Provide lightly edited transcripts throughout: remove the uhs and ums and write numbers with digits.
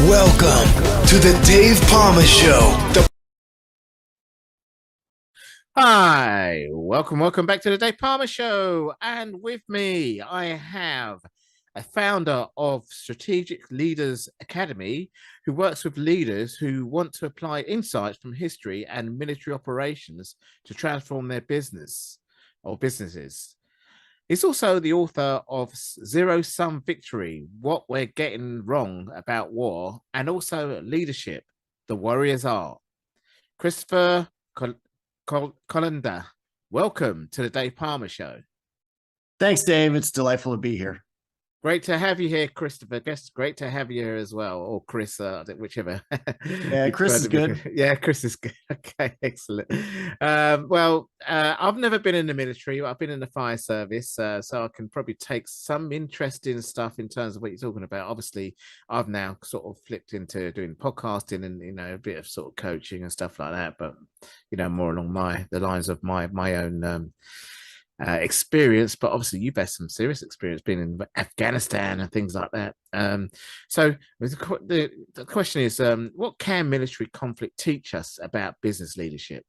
Welcome to the Dave Palmer Show. Hi, welcome back to the Dave Palmer Show. And with me, I have a founder of Strategic Leaders Academy who works with leaders who want to apply insights from history and military operations to transform their business or businesses. He's also the author of Zero Sum Victory, What We're Getting Wrong About War, and also Leadership, The Warrior's Art. Christopher Kolenda, welcome to the Dave Palmer Show. Thanks, Dave. It's delightful to be here. Great to have you here, Christopher. Guess great to have you here as well, or Chris, whichever. Yeah, Chris is good. Yeah, Chris is good. Okay, excellent. I've never been in the military. I've been in the fire service, so I can probably take some interesting stuff in terms of what you're talking about. Obviously, I've now sort of flipped into doing podcasting and a bit of sort of coaching and stuff like that. But more along the lines of my own. Experience, but obviously you've had some serious experience being in Afghanistan and things like that. So the question is, what can military conflict teach us about business leadership?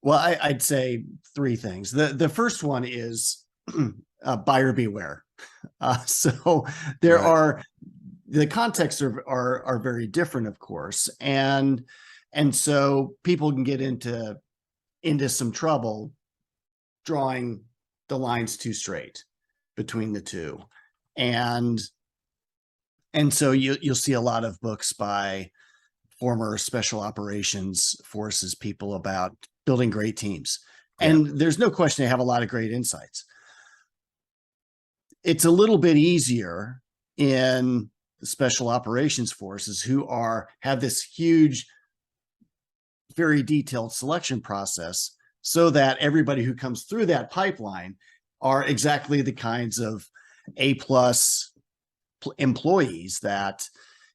Well, I'd say three things. The first one is buyer beware. So there are the contexts are very different, of course, and so people can get into some trouble drawing the lines too straight between the two. And so you'll see a lot of books by former special operations forces people about building great teams. And there's no question they have a lot of great insights. It's a little bit easier in the special operations forces who have this huge, very detailed selection process, so that everybody who comes through that pipeline are exactly the kinds of A+ employees that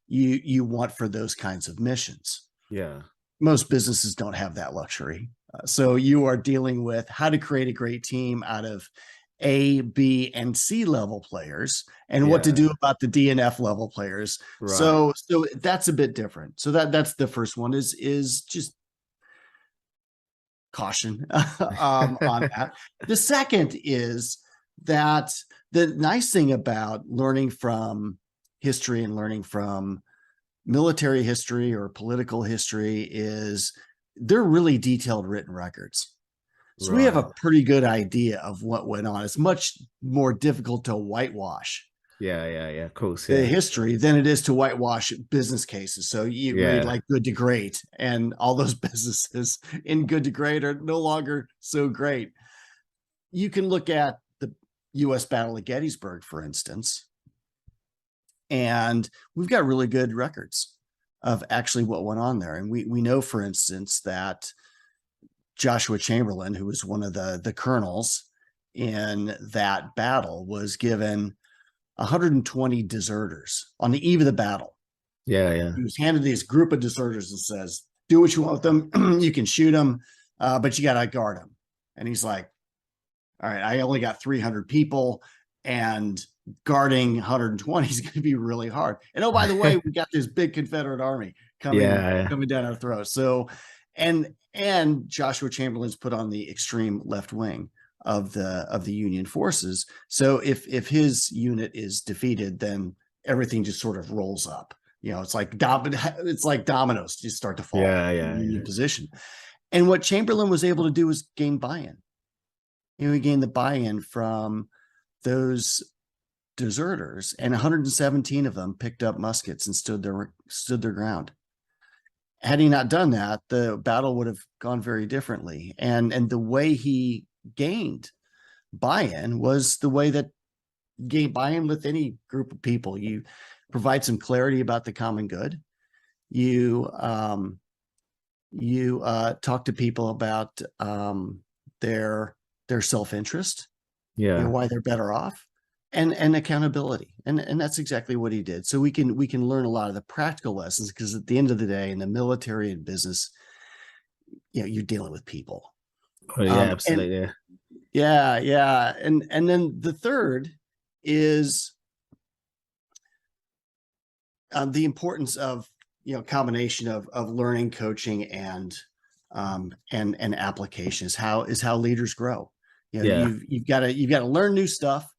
you want for those kinds of missions. Yeah. Most businesses don't have that luxury. So you are dealing with how to create a great team out of A, B, and C level players, and what to do about the D and F level players. Right. So that's a bit different. So that's the first one is just caution on that. The second is that the nice thing about learning from history and learning from military history or political history is they're really detailed written records. So we have a pretty good idea of what went on. It's much more difficult to whitewash of course, the history than it is to whitewash business cases. So you read like Good to Great, and all those businesses in Good to Great are no longer so great. You can look at the U.S. Battle of Gettysburg, for instance, and we've got really good records of actually what went on there. And we know, for instance, that Joshua Chamberlain, who was one of the colonels in that battle, was given 120 deserters on the eve of the battle. He was handed these group of deserters and says, do what you want with them. You can shoot them, but you got to guard them. And he's like, all right, I only got 300 people, and guarding 120 is going to be really hard. And oh, by the way, we got this big Confederate army coming down our throats. So, and Joshua Chamberlain's put on the extreme left wing of the Union forces. So if his unit is defeated, then everything just sort of rolls up. It's like dominoes just start to fall in Union position. And what Chamberlain was able to do was gain buy-in. He gained the buy-in from those deserters, and 117 of them picked up muskets and stood their ground. Had he not done that, the battle would have gone very differently. And the way he gained buy-in was the way that gain buy-in with any group of people. You provide some clarity about the common good. You talk to people about their self-interest, why they're better off, and accountability. And that's exactly what he did. So we can learn a lot of the practical lessons, because at the end of the day, in the military and business, you're dealing with people. Oh, absolutely. And then the third is the importance of, combination of learning, coaching, and application is how leaders grow. You've got to learn new stuff,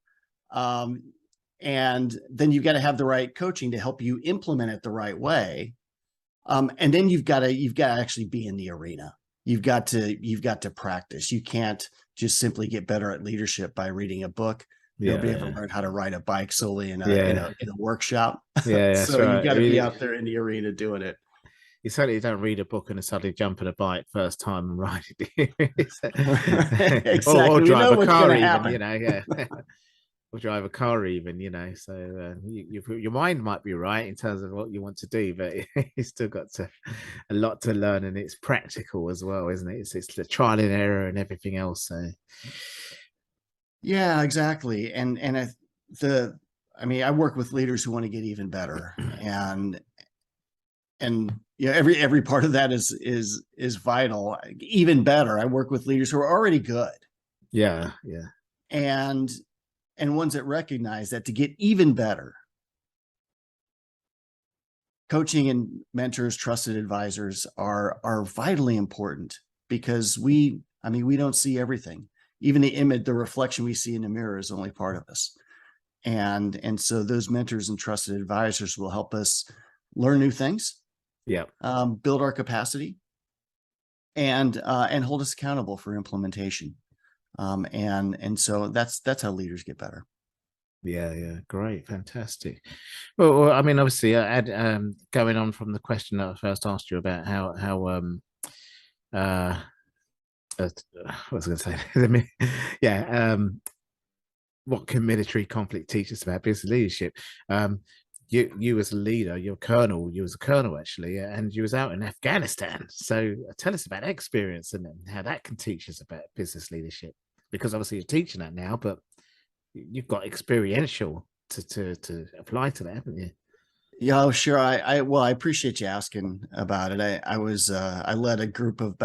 and then you've got to have the right coaching to help you implement it the right way. And then you've got to actually be in the arena. You've got to practice. You can't just simply get better at leadership by reading a book. Nobody ever learned how to ride a bike solely in a workshop. Yeah, so right. You've got to be out there in the arena doing it. You certainly don't read a book and suddenly jump on a bike first time and ride it. Exactly. Or drive a car even, happen. Or drive a car even, so your mind might be right in terms of what you want to do, but you still got a lot to learn, and it's practical as well, isn't it? It's the trial and error and everything else. So yeah, exactly. And I work with leaders who want to get even better, and every part of that is vital. Even better, I work with leaders who are already good. Yeah. And ones that recognize that to get even better, coaching and mentors, trusted advisors are vitally important, because we don't see everything. Even the image, the reflection we see in the mirror is only part of us. And so those mentors and trusted advisors will help us learn new things, build our capacity, and hold us accountable for implementation. And so that's how leaders get better. Yeah, great, fantastic. Well, obviously, going on from the question that I first asked you about what was I going to say? What can military conflict teach us about business leadership? You as a leader, you was a colonel actually, and you was out in Afghanistan. So tell us about that experience and how that can teach us about business leadership, because obviously you're teaching that now, but you've got experiential to apply to that, haven't you? Yeah, sure. I appreciate you asking about it. I led a group of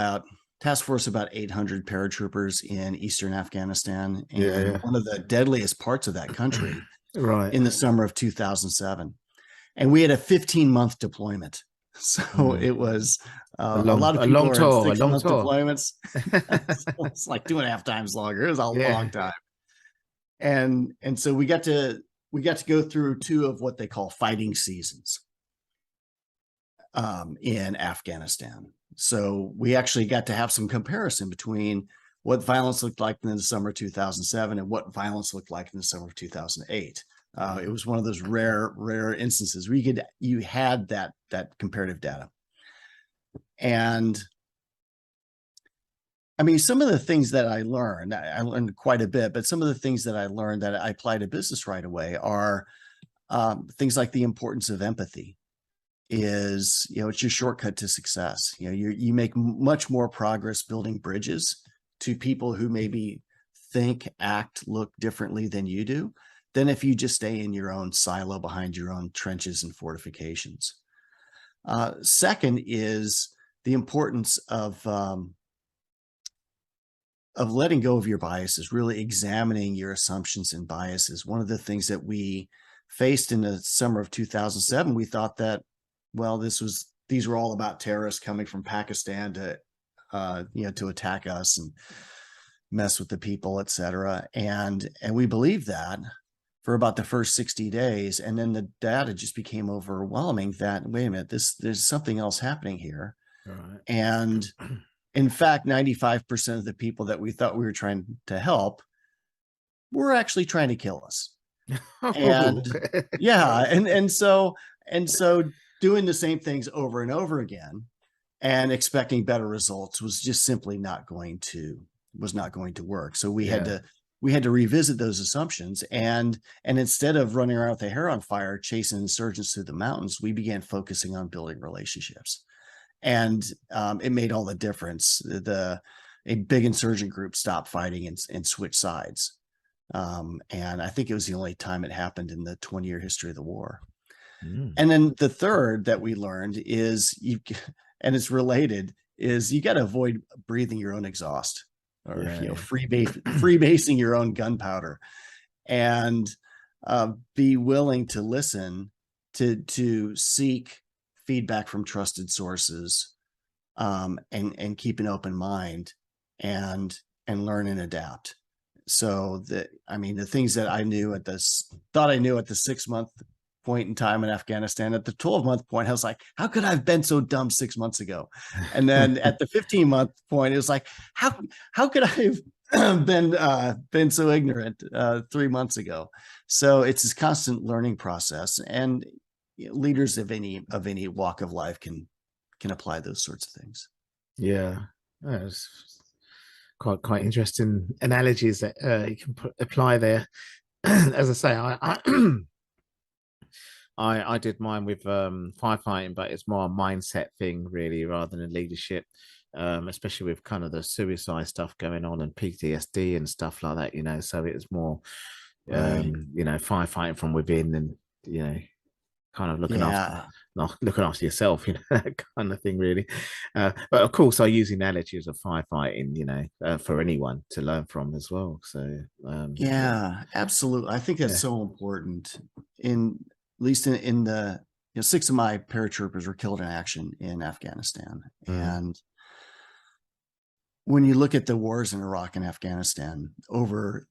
task force about 800 paratroopers in eastern Afghanistan, and one of the deadliest parts of that country, right, in the summer of 2007. And we had a 15-month deployment. So it was a lot of people long tour, 6-month deployments. It's like 2.5 times longer. It was a long time. And so we got to go through 2 of what they call fighting seasons in Afghanistan. So we actually got to have some comparison between what violence looked like in the summer of 2007 and what violence looked like in the summer of 2008. It was one of those rare instances where you had that comparative data. And some of the things that I learned quite a bit, but some of the things that I learned that I apply to business right away are things like the importance of empathy. It's your shortcut to success. You make much more progress building bridges to people who maybe think, act, look differently than you do, than if you just stay in your own silo behind your own trenches and fortifications. Second is the importance of letting go of your biases, really examining your assumptions and biases. One of the things that we faced in the summer of 2007, we thought that, well, these were all about terrorists coming from Pakistan to attack us and mess with the people, et cetera. And we believed that for about the first 60 days. And then the data just became overwhelming that, wait a minute, there's something else happening here. Right. And in fact, 95% of the people that we thought we were trying to help were actually trying to kill us. And and so doing the same things over and over again and expecting better results was just simply not going to work. So we had to revisit those assumptions, and instead of running around with the hair on fire chasing insurgents through the mountains, we began focusing on building relationships. And it made all the difference. A big insurgent group stopped fighting and switched sides. And I think it was the only time it happened in the 20-year history of the war. And then the third that we learned is and it's related, is you got to avoid breathing your own exhaust, or freebasing your own gunpowder, and be willing to listen to seek feedback from trusted sources, and keep an open mind and learn and adapt. So the things that I knew thought I knew at the 6-month point in time in Afghanistan, at the 12-month point, I was like, how could I have been so dumb 6 months ago? And then at the 15-month point, it was like, how could I have been so ignorant 3 months ago? So it's this constant learning process, and leaders of any walk of life can apply those sorts of things. Yeah, that's quite interesting analogies that you can apply there. As I say, I did mine with firefighting, but it's more a mindset thing really rather than leadership, especially with kind of the suicide stuff going on and PTSD and stuff like that, you know. So it was more, Right. you know, firefighting from witin, and you know, kind of looking after yourself, you know, that kind of thing really. But of course I use analogies of firefighting, you know, for anyone to learn from as well. So yeah, absolutely. I think that's so important. At least in the 6 of my paratroopers were killed in action in Afghanistan. And when you look at the wars in Iraq and Afghanistan, over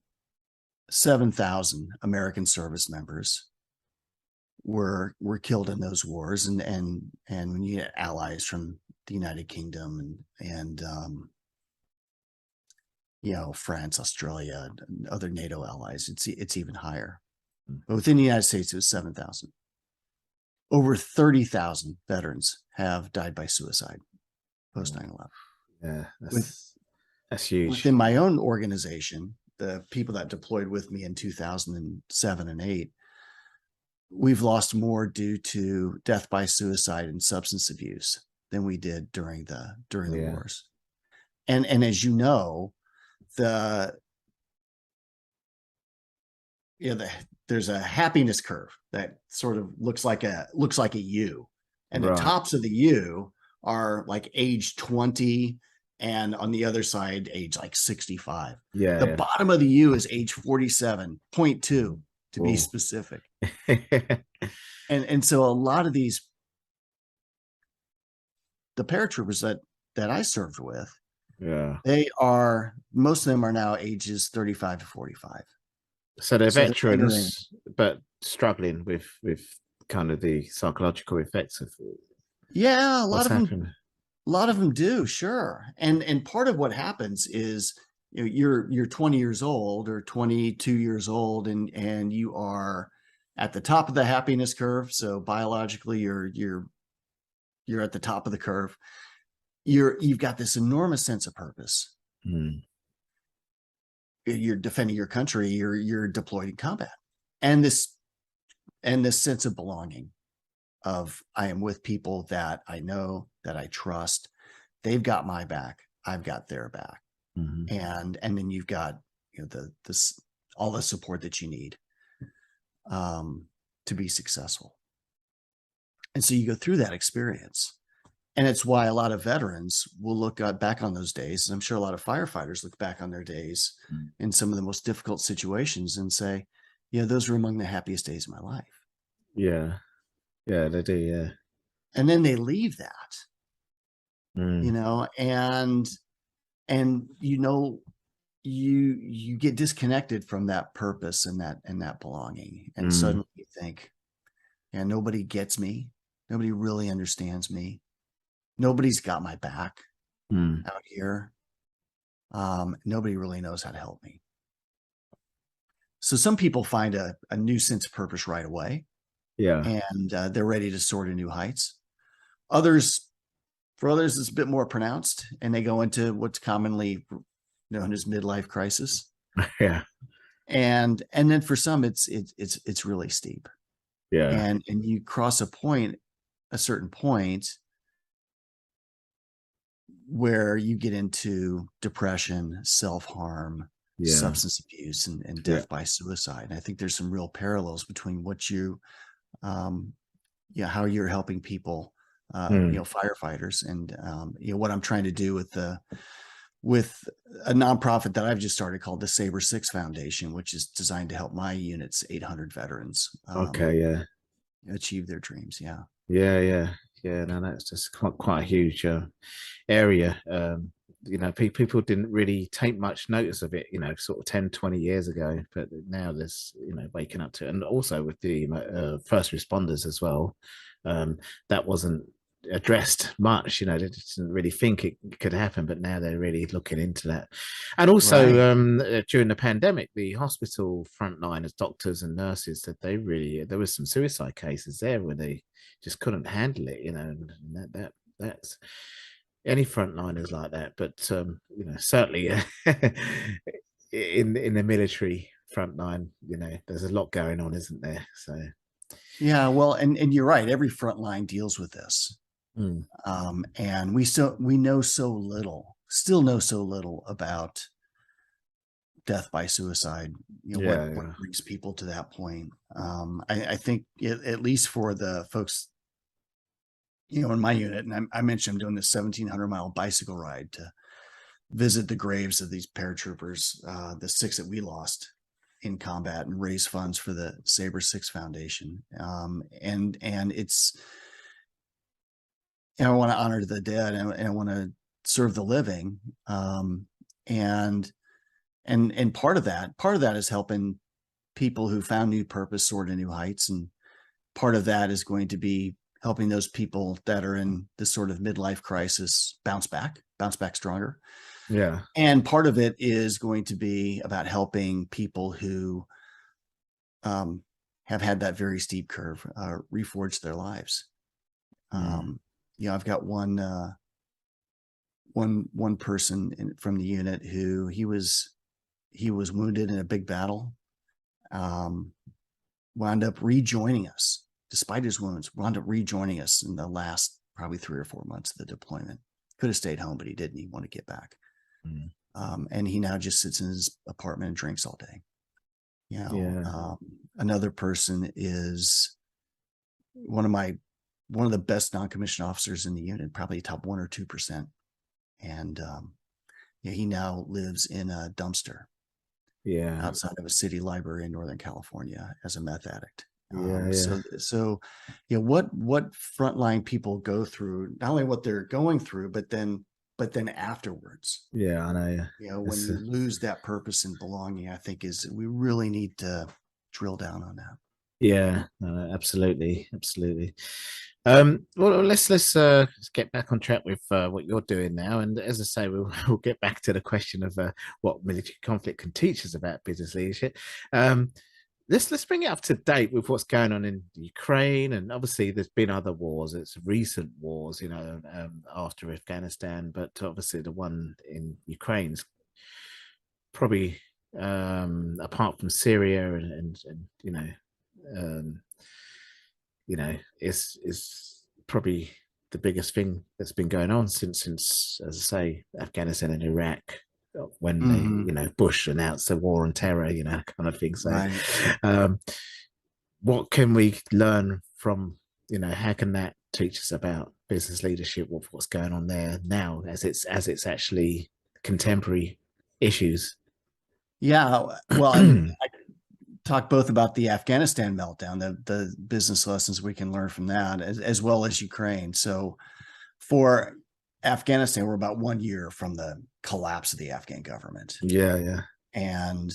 7,000 American service members were killed in those wars, and when you get allies from the United Kingdom and France, Australia, and other NATO allies, it's even higher. But within the United States, it was 7,000. Over 30,000 veterans have died by suicide post 9/11. Yeah, that's huge. Within my own organization, the people that deployed with me in 2007 and 8, we've lost more due to death by suicide and substance abuse than we did during the wars. And as you know, there's a happiness curve that sort of looks like a U, and the tops of the U are like age 20, and on the other side, age like 65. The bottom of the U is age 47.2 to be specific. and so a lot of the paratroopers that I served with, most of them are now ages 35 to 45. So they're veterans, but struggling with kind of the psychological effects of a lot of them do, sure. And part of what happens is, you're 20 years old or 22 years old, and you are at the top of the happiness curve. So biologically, you're at the top of the curve. You've got this enormous sense of purpose. You're defending your country, you're deployed in combat, and this sense of belonging, of I am with people that I know, that I trust. They've got my back, I've got their back. And then you've got all the support that you need to be successful. And so you go through that experience. And it's why a lot of veterans will look back on those days, and I'm sure a lot of firefighters look back on their days in some of the most difficult situations and say, those were among the happiest days of my life. Yeah, they do, And then they leave that, and you get disconnected from that purpose and that belonging. And suddenly you think, nobody gets me. Nobody really understands me. Nobody's got my back out here. Nobody really knows how to help me. So some people find a new sense of purpose right away. And they're ready to soar to new heights. For others, it's a bit more pronounced, and they go into what's commonly known as midlife crisis. And then for some, it's really steep. And you cross a certain point where you get into depression, self-harm, substance abuse, and death by suicide. And I think there's some real parallels between what how you're helping people, firefighters, and what I'm trying to do with a nonprofit that I've just started called the Saber 6 Foundation, which is designed to help my unit's 800 veterans. achieve their dreams. Yeah. Yeah. No, that's just quite a huge area. You know, people didn't really take much notice of it, you know, sort of 10, 20 years ago, but now there's, you know, waking up to it. And also with the first responders as well, that wasn't addressed much, you know, they didn't really think it could happen, but now they're really looking into that. And also during the pandemic, the hospital frontliners, doctors and nurses said there was some suicide cases there where they just couldn't handle it, you know, and that's any frontliners like that, but you know, certainly in the military frontline, you know, there's a lot going on, isn't there? So yeah, well, and you're right, every frontline deals with this. And we still know so little about death by suicide, you know, what brings people to that point. I think at least for the folks, you know, in my unit, and I mentioned I'm doing this 1,700-mile bicycle ride to visit the graves of these paratroopers, the 6 that we lost in combat, and raise funds for the Saber 6 Foundation. And it's, and I want to honor the dead, and I want to serve the living. And part of that is helping people who found new purpose soar to new heights. And part of that is going to be helping those people that are in this sort of midlife crisis bounce back stronger. Yeah. And part of it is going to be about helping people who have had that very steep curve reforge their lives. You know, I've got one person from the unit who he was wounded in a big battle, wound up rejoining us despite his wounds, wound up rejoining us in the last probably 3 or 4 months of the deployment. Could have stayed home, but he didn't. He wanted to get back. And he now just sits in his apartment and drinks all day. You know, another person is one of the best non-commissioned officers in the unit, probably top 1 or 2%. And he now lives in a dumpster outside of a city library in Northern California as a meth addict. So you know, what frontline people go through, not only what they're going through, but then afterwards. Yeah, I know. You know, when you lose that purpose and belonging, I think we really need to drill down on that. Yeah, absolutely. Well, let's get back on track with what you're doing now. And as I say, we'll get back to the question of what military conflict can teach us about business leadership. Let's bring it up to date with what's going on in Ukraine, and obviously there's been other wars. It's recent wars, you know, after Afghanistan, but obviously the one in Ukraine's probably apart from Syria and you know, is probably the biggest thing that's been going on since, as I say, Afghanistan and Iraq, when they, you know, Bush announced the war on terror, you know, kind of thing. So what can we learn from, you know, how can that teach us about business leadership, what's going on there now as it's actually contemporary issues? Yeah, well, I talk both about the Afghanistan meltdown, the business lessons we can learn from that, as well as Ukraine. So for Afghanistan, we're about 1 year from the collapse of the Afghan government. And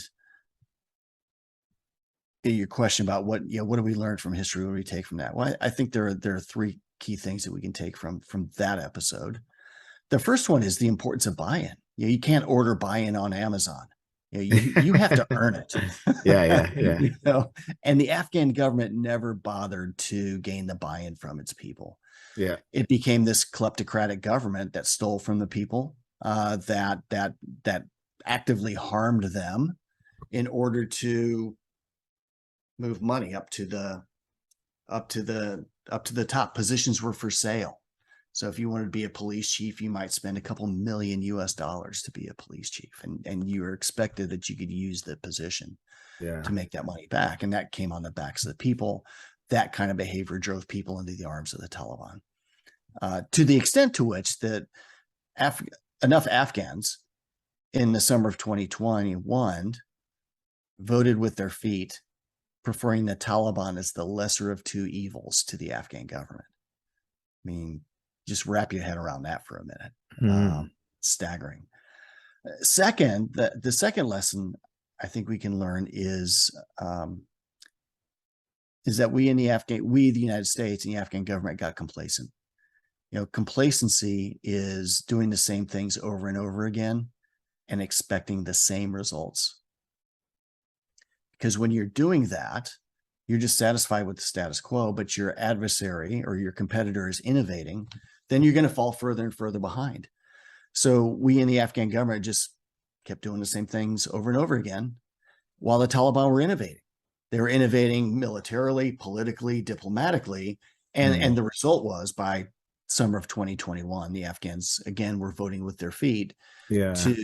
your question about what do we learn from history? What do we take from that? Well, I think there are 3 key things that we can take from that episode. The first one is the importance of buy-in. You can't order buy-in on Amazon. You have to earn it. You know? And the Afghan government never bothered to gain the buy-in from its people. It became this kleptocratic government that stole from the people, that actively harmed them in order to move money up to the top. Positions were for sale. So if you wanted to be a police chief, you might spend a couple million US dollars to be a police chief, and you were expected that you could use the position to make that money back. And that came on the backs of the people. That kind of behavior drove people into the arms of the Taliban, to the extent to which that enough Afghans in the summer of 2021 voted with their feet preferring the Taliban as the lesser of two evils to the Afghan government. I mean, just wrap your head around that for a minute. Staggering. Second, the second lesson I think we can learn is that we, the United States and the Afghan government, got complacent. Complacency is doing the same things over and over again and expecting the same results. Because when you're doing that, you're just satisfied with the status quo, but your adversary or your competitor is innovating, then you're going to fall further and further behind. So we in the Afghan government just kept doing the same things over and over again while the Taliban were innovating. They were innovating militarily, politically, diplomatically, and the result was, by summer of 2021, the Afghans again were voting with their feet to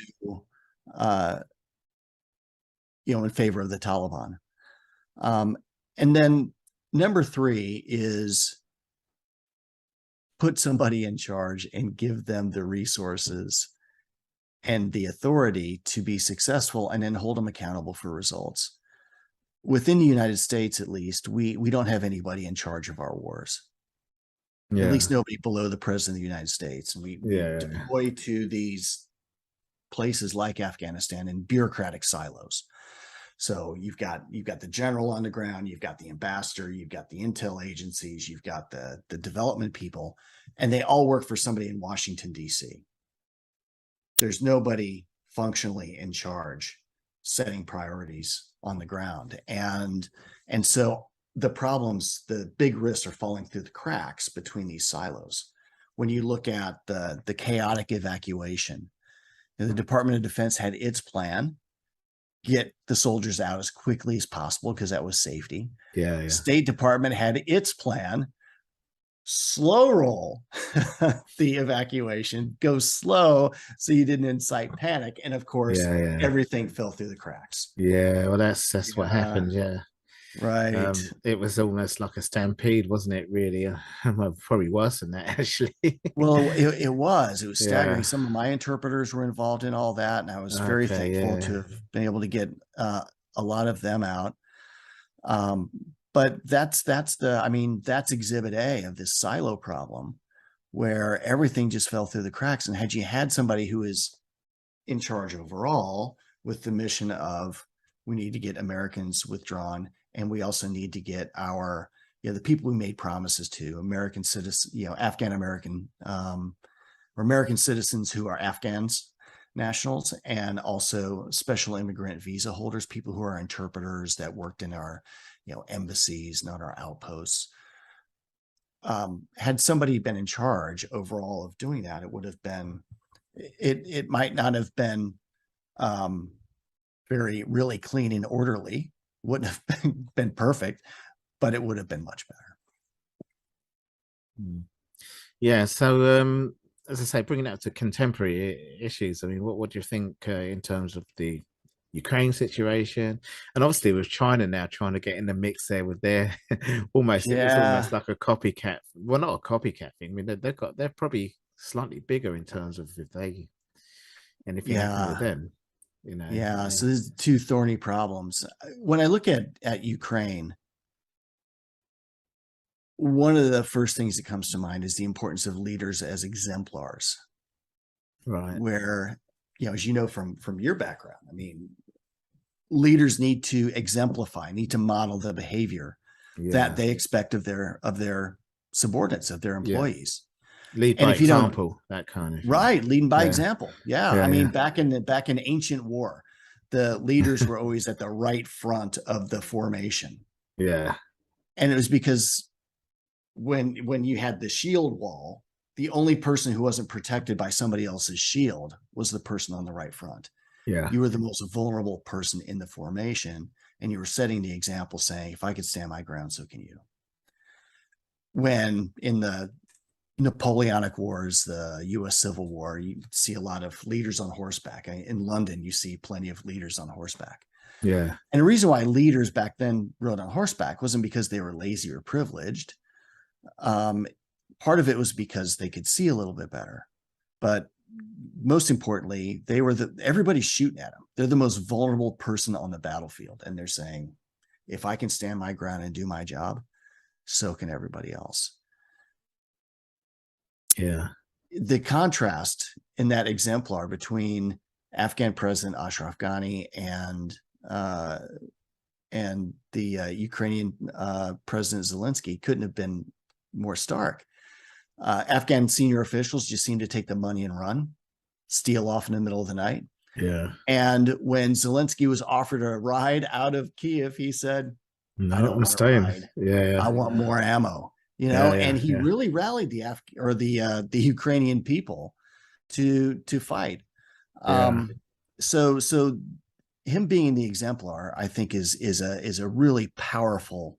in favor of the Taliban. And then number three is put somebody in charge and give them the resources and the authority to be successful, and then hold them accountable for results. Within the United States, at least, we don't have anybody in charge of our wars. At least nobody below the president of the United States. And we deploy to these places like Afghanistan in bureaucratic silos. So you've got the general on the ground, you've got the ambassador, you've got the intel agencies, you've got the development people, and they all work for somebody in Washington, D.C. There's nobody functionally in charge setting priorities on the ground. And so the problems, the big risks are falling through the cracks between these silos. When you look at the chaotic evacuation, the Department of Defense had its plan: get the soldiers out as quickly as possible because that was safety. State Department had its plan: slow roll the evacuation, go slow so you didn't incite panic. And of course, everything fell through the cracks. Well, that's what happened. Right. It was almost like a stampede, wasn't it, really? Well, probably worse than that, actually. Well, it was staggering. Some of my interpreters were involved in all that, and I was very thankful to have been able to get a lot of them out. But that's exhibit A of this silo problem, where everything just fell through the cracks. And had you had somebody who is in charge overall with the mission of, we need to get Americans withdrawn, and we also need to get our, the people we made promises to, American citizens, Afghan American, or American citizens who are Afghans nationals, and also special immigrant visa holders, people who are interpreters that worked in our, embassies, not our outposts. Had somebody been in charge overall of doing that, it would have been, it might not have been really clean and orderly, wouldn't have been perfect, but it would have been much better. So as I say, bringing that to contemporary issues, I mean, what do you think in terms of the Ukraine situation, and obviously with China now trying to get in the mix there with their almost it's almost like a copycat, well, not a copycat thing. I mean, they're probably slightly bigger in terms of if anything happened with them. So there's two thorny problems. When I look at Ukraine, one of the first things that comes to mind is the importance of leaders as exemplars. Right. Where, as you know from your background, I mean, leaders need to exemplify, need to model the behavior that they expect of their subordinates, of their employees. Lead by example, that kind of thing. Right, leading by example. I mean, back in ancient war, the leaders were always at the right front of the formation. And it was because when you had the shield wall, the only person who wasn't protected by somebody else's shield was the person on the right front. You were the most vulnerable person in the formation, and you were setting the example, saying, if I could stand my ground, so can you. When in the Napoleonic Wars, the U.S. Civil War, you see a lot of leaders on horseback. In London, you see plenty of leaders on horseback. And the reason why leaders back then rode on horseback wasn't because they were lazy or privileged. Part of it was because they could see a little bit better. But most importantly, everybody's shooting at them. They're the most vulnerable person on the battlefield. And they're saying, if I can stand my ground and do my job, so can everybody else. Yeah. The contrast in that exemplar between Afghan President Ashraf Ghani and the Ukrainian President Zelensky couldn't have been more stark. Afghan senior officials just seem to take the money and run, steal off in the middle of the night. Yeah. And when Zelensky was offered a ride out of Kiev, he said, No, I don't want to ride. Yeah. I want more ammo. You know, and he yeah. really rallied the Ukrainian people to fight. So him being the exemplar, I think, is a really powerful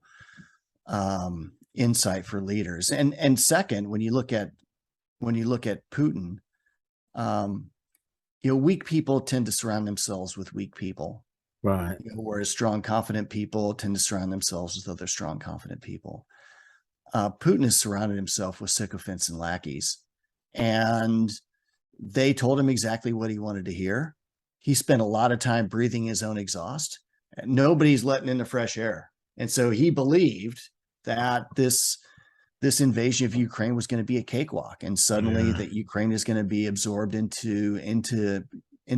insight for leaders. And second, when you look at Putin, weak people tend to surround themselves with weak people, right? Whereas strong, confident people tend to surround themselves with other strong, confident people. Putin has surrounded himself with sycophants and lackeys, and they told him exactly what he wanted to hear. He spent a lot of time breathing his own exhaust. Nobody's letting in the fresh air. And so he believed that this invasion of Ukraine was going to be a cakewalk, and suddenly that Ukraine is going to be absorbed into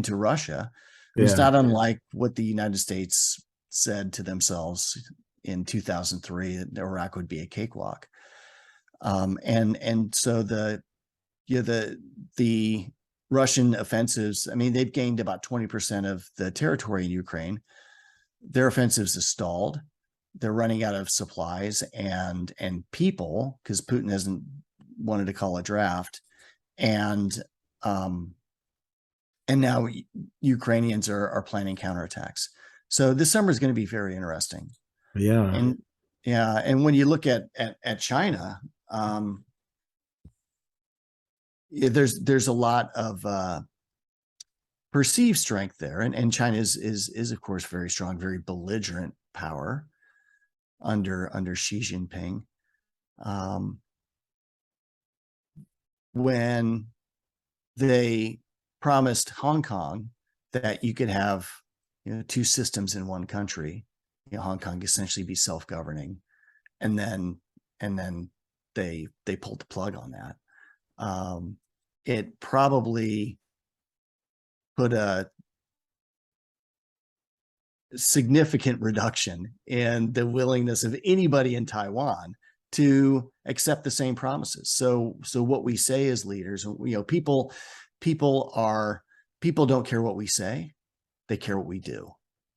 Russia. It was not unlike what the United States said to themselves in 2003 that Iraq would be a cakewalk. And so the Russian offensives, I mean, they've gained about 20% of the territory in Ukraine. Their offensives have stalled. They're running out of supplies and people, because Putin hasn't wanted to call a draft. And now Ukrainians are planning counterattacks. So this summer is going to be very interesting. Yeah. And when you look at China, there's a lot of perceived strength there, and China is of course very strong, very belligerent power under Xi Jinping. When they promised Hong Kong that you could have two systems in one country, Hong Kong essentially be self-governing, and then they pulled the plug on that. It probably put a significant reduction in the willingness of anybody in Taiwan to accept the same promises. So what we say as leaders, people don't care what we say, they care what we do.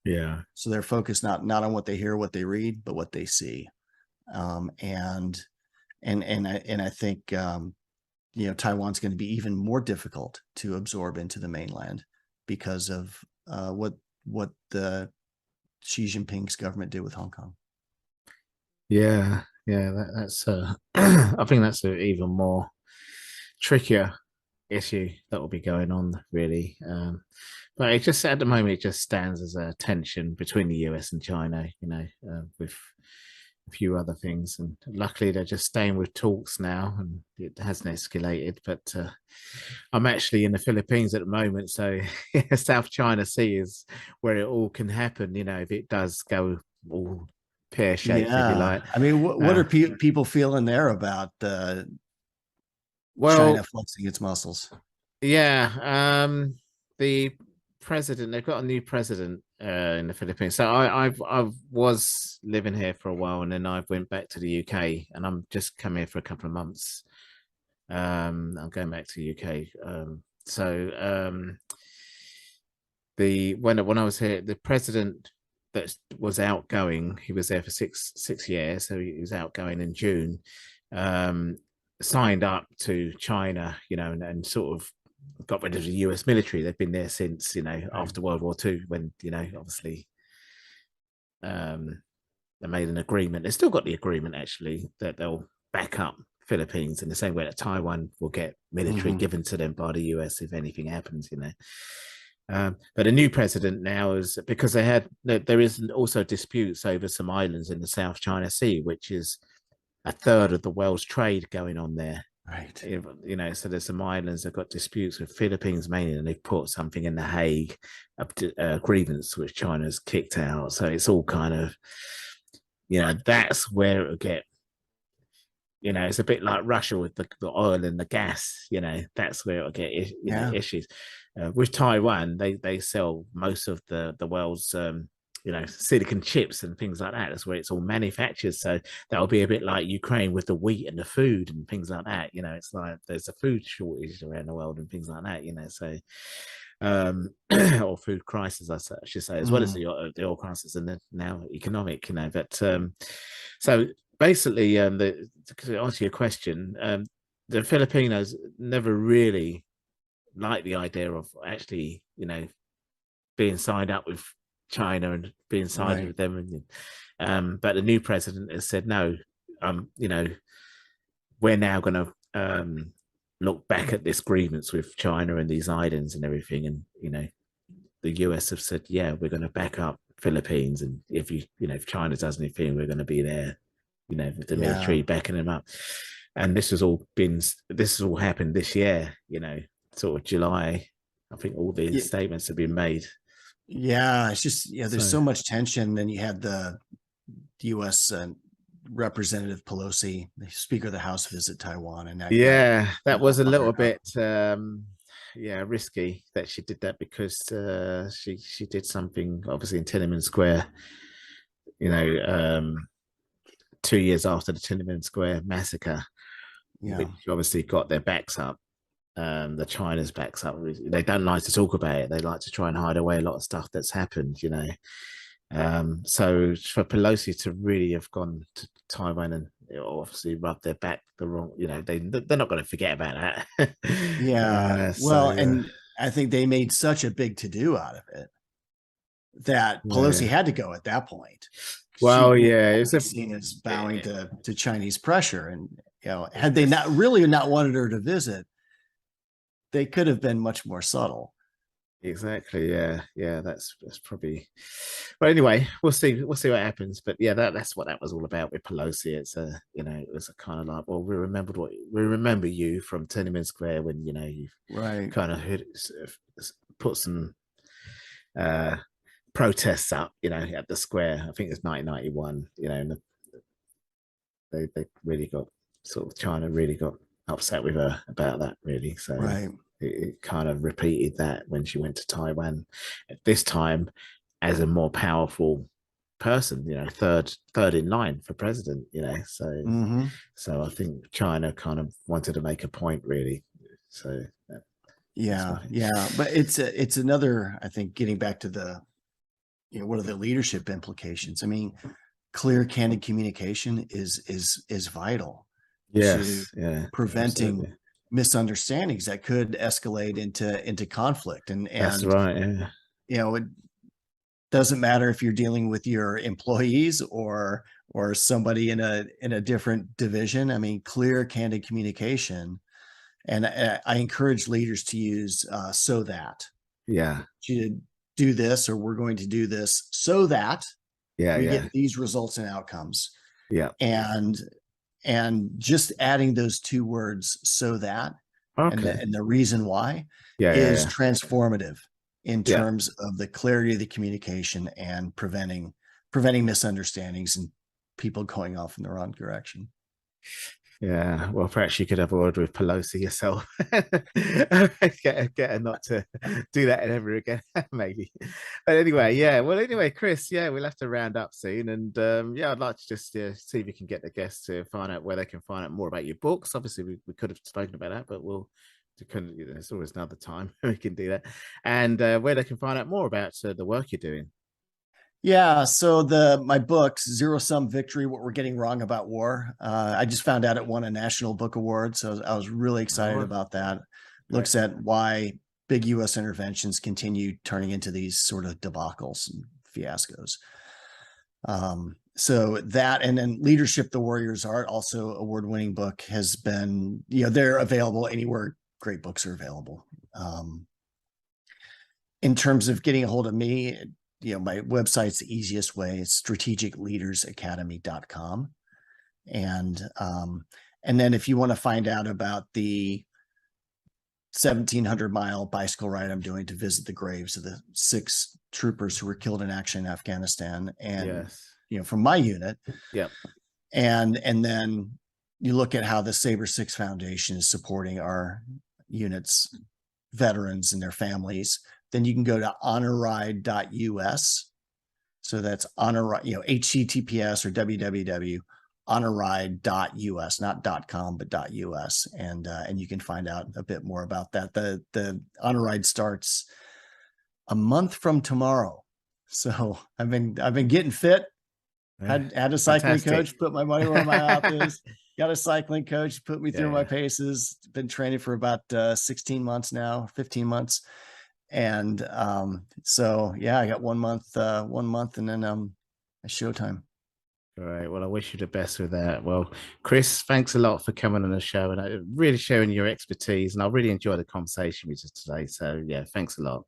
Yeah. So they're focused not on what they hear, what they read, but what they see. And I think Taiwan's going to be even more difficult to absorb into the mainland because of what the Xi Jinping's government did with Hong Kong. Yeah, that's I think that's an even more trickier issue that will be going on, really. But it just, at the moment, it just stands as a tension between the US and China, with a few other things. And luckily, they're just staying with talks now, and it hasn't escalated. But I'm actually in the Philippines at the moment, so South China Sea is where it all can happen, if it does go all pear-shaped, if you like. I mean, what are people feeling there about China flexing its muscles? Yeah, the president, they've got a new president in the Philippines. So I was living here for a while, and then I went back to the UK, and I'm just come here for a couple of months. I'm going back to the UK. When I was here, the president that was outgoing, he was there for six years, so he was outgoing in June. Signed up to China, and sort of got rid of the US military. They've been there since, after World War II, when, obviously they made an agreement. They've still got the agreement, actually, that they'll back up Philippines in the same way that Taiwan will get military given to them by the US if anything happens, But the new president now is, because there is also disputes over some islands in the South China Sea, which is a third of the world's trade going on there. Right. You know, so there's some islands that got disputes with Philippines mainly, and they've put something in The Hague, a grievance which China's kicked out. So it's all kind of, you know, that's where it'll get, you know, it's a bit like Russia with the oil and the gas, you know, that's where it'll get, you know, issues. With Taiwan, they sell most of the world's, you know, silicon chips and things like that. That's where it's all manufactured. So that'll be a bit like Ukraine with the wheat and the food and things like that. You know, it's like there's a food shortage around the world and things like that, you know, so or food crisis, I should say, as well as the oil crisis and the now economic, you know. But so basically, to answer your question, the Filipinos never really liked the idea of actually, you know, being signed up with China and being sided with them, and but the new president has said no. You know, we're now going to look back at this grievance with China and these islands and everything, and you know, the US have said, yeah, we're going to back up Philippines, and if you know, if China does anything, we're going to be there, you know, with the military backing them up. And this has all happened this year, you know, sort of July. I think all these statements have been made. Yeah, it's just, there's so much tension. Then you had the U.S. Representative Pelosi, the Speaker of the House, visit Taiwan, and that was a little bit risky that she did that, because she did something obviously in Tiananmen Square, you know, 2 years after the Tiananmen Square massacre, which obviously got their backs up. The China's backs up. They don't like to talk about it. They like to try and hide away a lot of stuff that's happened, you know. So for Pelosi to really have gone to Taiwan and obviously rub their back the wrong, you know, they're not going to forget about that. And I think they made such a big to-do out of it that Pelosi had to go at that point. Well, it's seen as bowing to Chinese pressure, and you know, had they not wanted her to visit, they could have been much more subtle. Exactly. Yeah. That's probably. But anyway, we'll see what happens. But yeah, that's what that was all about with Pelosi. It's you know, it was a kind of like, well, we remember you from Tiananmen Square when, you know, you kind of put some protests up, you know, at the square. I think it's 1991. You know, and they really got China really got upset with her about that, really. So it kind of repeated that when she went to Taiwan, at this time as a more powerful person, you know, third in line for president, you know. So so I think China kind of wanted to make a point, really. So but it's another, I think, getting back to the, you know, what are the leadership implications? I mean, clear, candid communication is vital. Preventing misunderstandings that could escalate into conflict. And that's right. You know, it doesn't matter if you're dealing with your employees or somebody in a different division. I mean, clear, candid communication. And I encourage leaders to use so that. Yeah. You do this, or we're going to do this so that we get these results and outcomes. Yeah. And just adding those two words, so that, and the reason why is transformative in terms of the clarity of the communication and preventing misunderstandings and people going off in the wrong direction. Yeah, well, perhaps you could have a word with Pelosi yourself. get her not to do that ever again, maybe. But anyway, Chris, we'll have to round up soon. And I'd like to just see if we can get the guests to find out where they can find out more about your books. Obviously, we could have spoken about that, but there's always another time we can do that. And where they can find out more about the work you're doing. Yeah, so my book, Zero Sum Victory: What We're Getting Wrong About War, I just found out it won a National Book Award, so I was really excited about that. Looks at why big U.S. interventions continue turning into these sort of debacles and fiascos. So that, and then Leadership: The Warrior's Art, also award-winning book, has been, you know, they're available anywhere great books are available. In terms of getting a hold of me, you know, my website's the easiest way. It's strategicleadersacademy.com. And And then if you want to find out about the 1,700-mile bicycle ride I'm doing to visit the graves of the 6 troopers who were killed in action in Afghanistan, and from my unit. Yep. And then you look at how the Sabre 6 Foundation is supporting our units, veterans and their families. Then you can go to honorride.us. So that's HTTPS or www.honorride.us, not .com, but .us. And you can find out a bit more about that. The Honor Ride starts a month from tomorrow. So I've been getting fit. Had a cycling coach, put my money where my mouth is. Got a cycling coach, put me through my paces. Been training for about 16 months now, 15 months. And so I got 1 month, and then it's showtime. All right. Well, I wish you the best with that. Well, Chris, thanks a lot for coming on the show and really sharing your expertise. And I really enjoyed the conversation with you today. So thanks a lot.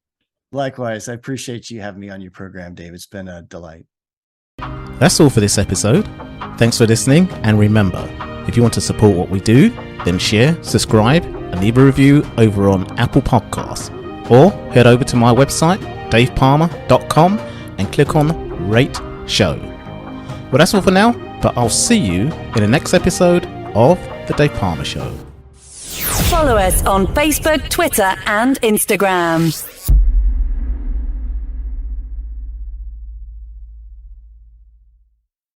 Likewise, I appreciate you having me on your program, Dave. It's been a delight. That's all for this episode. Thanks for listening, and remember, if you want to support what we do, then share, subscribe, and leave a review over on Apple Podcasts, or head over to my website, davepalmer.com, and click on Rate Show. Well, that's all for now, but I'll see you in the next episode of The Dave Palmer Show. Follow us on Facebook, Twitter, and Instagram.